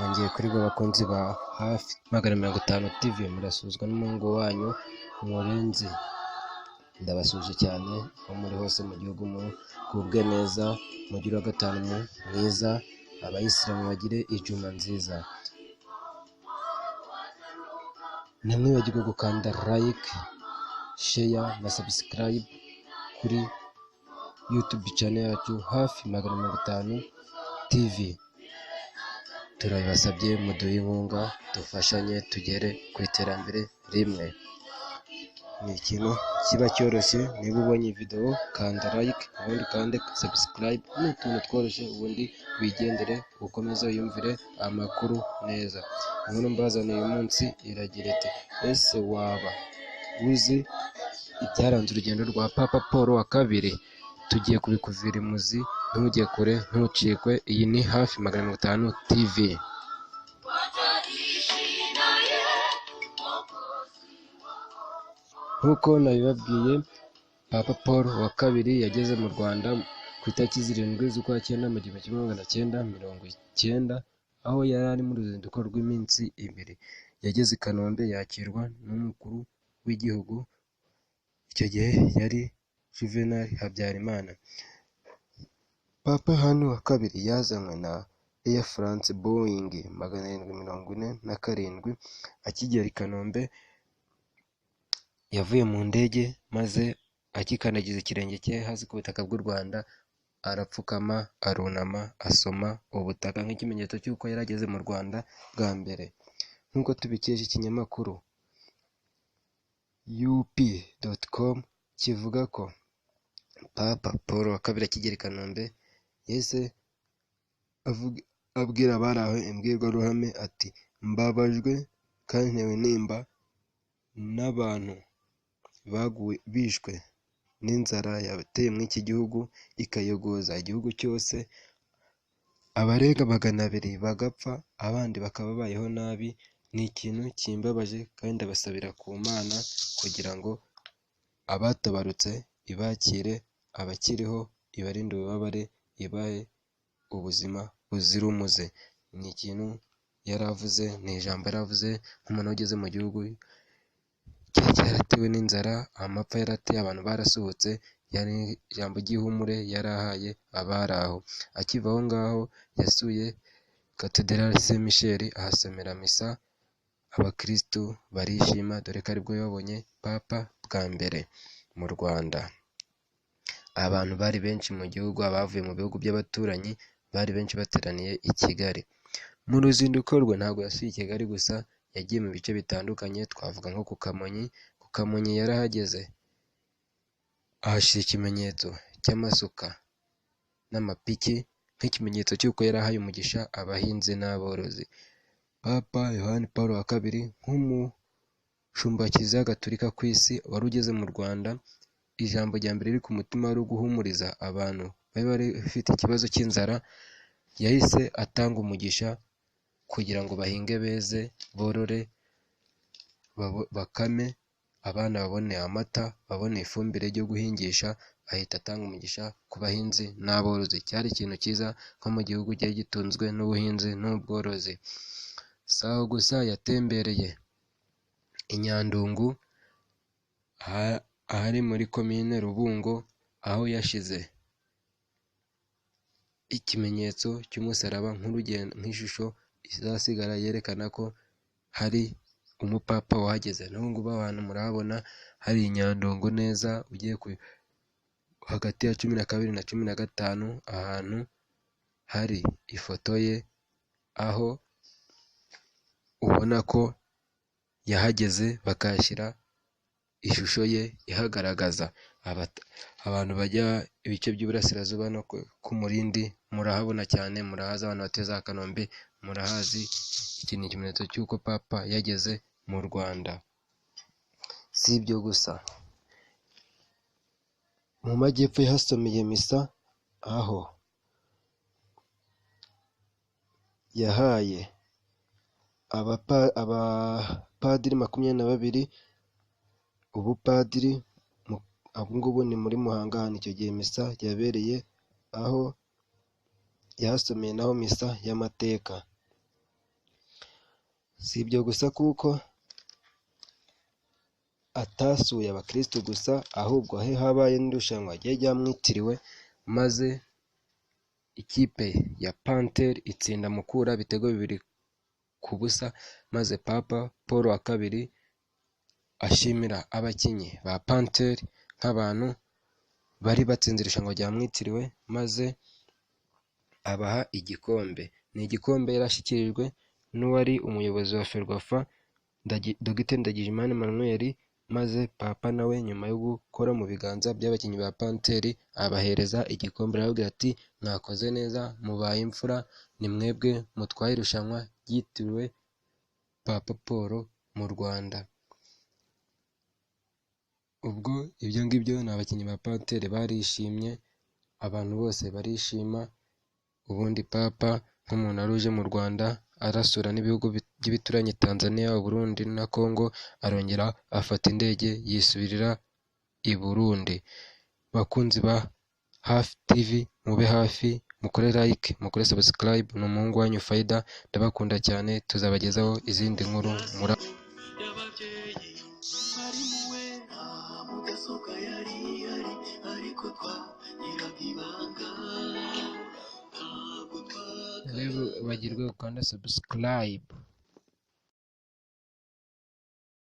Nongeye kuri bo bakunzi ba hafi 50 TV, murasuzwa n'umuhungu wanyu Murenzi. Ndabasuje cyane aho muri hose mu gihugu, mugubwe neza, mugire wa gatanu mwiza, abayisilamu bagire ijuma nziza. Ntimwibagirwe gukanda like, share na subscribe kuri YouTube channel yacu hafi 50 TV. Turabasabye muduhe inkunga, dufashanye tugere ku iterambere rimwe. Ni ikintu kiba cyoroshye, niba ubonye video kanda like, ubundi kande subscribe, ni utuntu tworoshye, ubundi wigendere ukomeze wiyumvire amakuru neza. Inkuru mbazaniye uyu munsi iragira iti: ese waba uzi ibyaranze urugendo rwa Papa Paul wa kabiri? Tugiye kubikuvira imuzi, ntujye kure, ntucikwe. Iyi ni hafi 50 TV. Nk'uko nabibabwiye, Papa Paul wa kabiri yageze mu Rwanda ku itariki 7 z'ukwa cyenda mu 1990, aho yari ari mu ruzinduko rw'iminsi 2. Yageze i Kanombe yakirwa n'umukuru w'igihugu, icyo gihe yari Juvenal Habyarimana. Papa hano wa kabiri yazanywe na Air France Boeing 747. Akigera i Kanombe yavuye mu ndege, maze akikandagiza ikirenge cye hasi ku butaka bw'u Rwanda, arapfukama, arunama, asoma ubutaka nk'ikimenyetso cy'uko yari ageze mu Rwanda bwa mbere. Nk'uko tubikesha ikinyamakuru up.com kivuga ko Papa Paul wa kabiri akigera i Kanombe yese abwira abari aho imbwirwaruhame ati: mbabajwe kandi ntewe nimba n'abantu bishwe n'inzara yateye muri iki gihugu ikayogoza igihugu cyose, abarenga 200 bagapfa, abandi bakaba babayeho nabi. Ni ikintu kimbabaje kandi ndabasabira ku Mana kugira ngo abatabarutse ibakire, abakiriho ibarinde ububabare, ibahe ubuzima buzira umuze. Ni ikintu yaravuze, ni ijambo yaravuze nk'umuntu ugeze mu gihugu cyaratewe n'inzara, amapfa yarateye, abantu barasuhutse, yari ijambo ry'ihumure yarahaye abari aho. Akiva aho ngaho yasuye Cathedrale Saint Michel, ahasomera misa, abakristu barishima, dore ko aribwo babonye Papa bwa mbere mu Rwanda. Abantu bari benshi mu gihugu, abavuye mu bihugu by'abaturanyi bari benshi bateraniye i Kigali. Mu ruzinduko rwe ntabwo yasuye i Kigali gusa, yagiye mu bice bitandukanye, twavuga nko ku Kamonyi. Ku Kamonyi yarahageze ahashyira ikimenyetso cy'amasuka n'amapiki nk'ikimenyetso cy'uko yarahaye umugisha abahinzi n'aborozi. Papa Yohani Paul wa kabiri nk'umushumba wa Kiliziya Gatolika ku isi wari ugeze mu Rwanda, ijambo rya mbere riri ku mutima wari uguhumuriza abantu bari bafite ikibazo cy'inzara. Yahise atanga umugisha kugira ngo bahinge beze, borore, bakame, abana babone amata, babone ifumbire ryo guhingisha. Ahita atanga umugisha ku bahinzi n'aborozi. Cyari ikintu cyiza nko mu gihugu cyari gitunzwe n'ubuhinzi n'ubworozi. Si aho gusa, yatembereye i Nyandungu ahari muri komine Rubungo, aho yashize ikimenyetso cy'umusaraba nk'ishusho izasigara yerekana ko hari umupapa wahageze. N'ubu ngubu abantu murahabona hari i Nyandungu neza, ugiye hagati ya 12 na 15, ahantu hari ifoto ye, aho ubona ko yahageze bakashyira ishusho ye ihagaragaza. Abantu bajya ibice by'uburasirazuba no ku Murindi murahabona cyane, murahazi. Abantu bateza Kanombe murahazi. Iki ni ikimenyetso cy'uko Papa yageze mu Rwanda. Si ibyo gusa, mu majyepfo yahasomeye misa, aho yahaye abapadiri 22 ubupadiri. Abo ngubu ni muri Muhanga, ahantu icyo gihe misa yabereye, aho yahasomeye naho misa y'amateka. Si ibyo gusa kuko atasuye abakristo gusa, ahubwo he habaye n'irushanwa ryari ryamwitiriwe, maze ikipe ya Panthers itsinda Mukura ibitego 2-0, maze Papa Paul wa kabiri ashimira abakinnyi ba Panthers nk'abantu bari batsinze irushanwa ryamwitiriwe, maze abaha igikombe. Ni igikombe yarashyikirijwe n'uwari umuyobozi wa Ferwafa Dr Ndagijimana Emmanuel, maze Papa nawe nyuma yo gukora mu biganza by'abakinnyi ba Panthers abahereza igikombe, arababwira ati mwakoze neza, mubaye imfura, ni mwebwe mutwaye irushanwa ryitiriwe Papa Paul mu Rwanda. Ubwo ibyo ngibyo ni abakinnyi ba Panthers barishimye, abantu bose barishima. Ubundi Papa nk'umuntu wari uje mu Rwanda arasura n'ibihugu by'ibituranyi Tanzania, Burundi na Congo, arongera afata indege yisubirira i Burundi. Bakunzi ba Hafi TV, mube hafi, mukore like, mukore subscribe. Ni umuhungu wanyu Faida, ndabakunda cyane, tuzabagezaho izindi nkuru mudasobwa yari ihari ariko twagiraga ibanga. rero bagirwe gukanda subscribe.